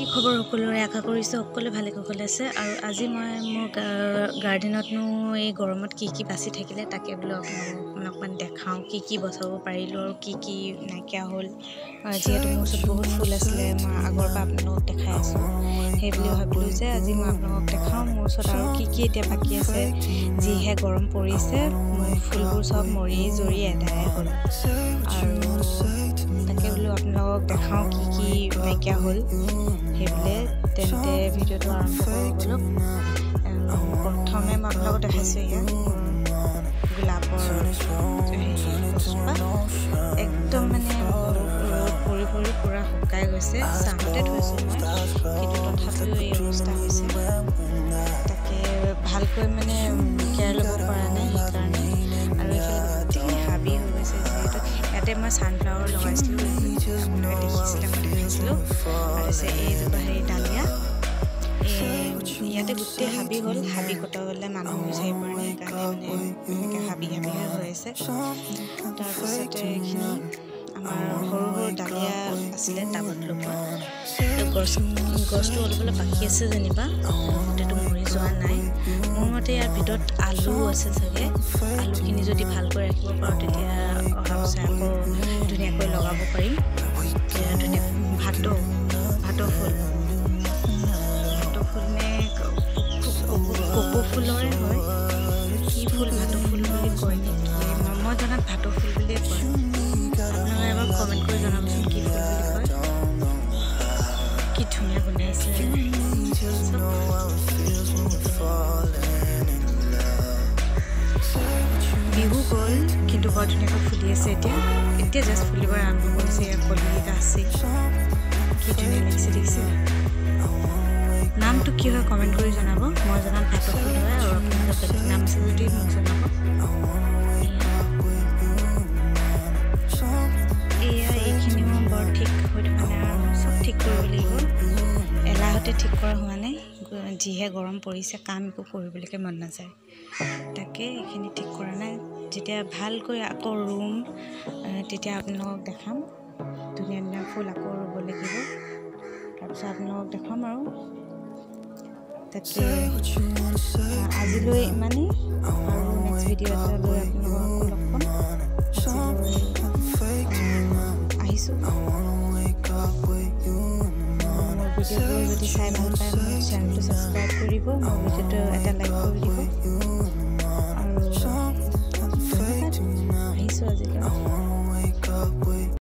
কি খবৰ সকলোৰে আশা কৰিছো সকলোৱে ভালে কুশলে আছে আৰু আজি মই মোৰ গাৰ্ডেনতনো এই গৰমত কি বাছি থাকিলে তাকে বোলো আপোনাক দেখাও কি বচাব পাৰিলো আৰু কি নাইকিয়া হ'ল যেহেতু মোৰ ওচৰত বহুত ফুল আছিলে মই আগৰ পৰা আপোনাক দেখাই আছো সেই বুলি ভাবিলো যে আজি মই আপোনাক দেখাও মোৰ ওচৰত আৰু কি এতিয়া বাকি আছে যিহে গৰম পৰিছে মোৰ ফুলবোৰ সব মৰি জৰি এদাই হ'ল আৰু তাকে বোলো আপোনাক দেখাও কি নাইকিয়া হ'ল হেবলে তেন্তে ভিডিওটো আৰম্ভ কৰো প্ৰথমে মই আপোনাক দেখাইছো ইয়া গোলাপৰ একদম মানে পৰি পুৰা শুকাই গৈছে চাহতে থৈছো মই কিন্তু তথাপিও এই অৱস্থা হৈছে তাকে ভালকৈ মানে কেয়াৰ ল'ব পৰা নাই সেইকাৰণে আৰু এইফালে হাবি হৈ গৈছে যিহেতু ইয়াতে মই ছানফ্লাৱাৰ লগাইছিলোঁ আপোনালোকে দেখিছিলে মই দেখাইছিলোঁ আৰু এইজোপা হেৰি ডালিয়া ইয়াতে গোটেই হাবি হ'ল হাবি কটাবলৈ মানুহ বিচাৰি পৰা নাই সেইকাৰণে মানে এনেকৈ হাবি হৈ আছে তাৰপিছতে এইখিনি আমাৰ সৰু ডালিয়া আছিলে টাবত লগোৱা গছটো অলপলৈ বাকী আছে যেনিবা গোটেইটো মৰি যোৱা নাই মোৰ মতে ইয়াৰ ভিতৰত আলু আছে চাগে আলুখিনি যদি ভালকৈ ৰাখিব পাৰোঁ তেতিয়া অহা বছৰ আকৌ ধুনীয়াকৈ লগাব পাৰিম ধুনীয়া ভাত ফুল নে কপৌ ফুলৰে হয় কি ফুল ভাটৌ ফুল বুলি কয় নেকি মই জনাত ভাটৌ ফুল বুলিয়ে কয় আপোনালোকে এবাৰ কমেণ্ট কৰি জনাবচোন কি ফুল বুলি কয় কি ধুনীয়া গোন্ধাইছে বিহু গ'ল কিন্তু বৰ ধুনীয়াকৈ ফুলি আছে এতিয়া জাষ্ট ফুলিব আৰম্ভ কৰিছে ইয়াৰ কলিকেইটা আছে কি ধুনীয়া লাগিছে দেখিছে নামটো কি হয় কমেণ্ট কৰি জনাব মই জনাত ভাটৌ ফুল হয় আৰু আপোনালোকৰ বেলেগ নাম আছে যদি মোক জনাব এইখিনিও বৰ ঠিক হৈ থকা নাই আৰু চব ঠিক কৰিব লাগিব এলাহতে ঠিক কৰা হোৱা নাই যিহে গৰম পৰিছে কাম একো কৰিবলৈকে মন নাযায় তাকে এইখিনি ঠিক কৰা নাই যেতিয়া ভালকৈ আকৌ ৰুম তেতিয়া আপোনালোকক দেখাম ধুনীয়া ফুল আকৌ ৰুব লাগিব তাৰপিছত আপোনালোকক দেখাম আৰু তাকে আজিলৈ ইমানেই আৰু নেক্সট ভিডিঅ' এটা লৈ আপোনালোকক লগ পাম আহিছোঁ মোৰ ভিডিঅ'টো যদি চাই ভাল পায় মোৰ চেনেলটো ছাবস্ক্ৰাইব কৰিব মোৰ ভিডিঅ'টো এটা লাইক কৰি দিব আৰু ধন্যবাদ আহিছোঁ আজিলৈ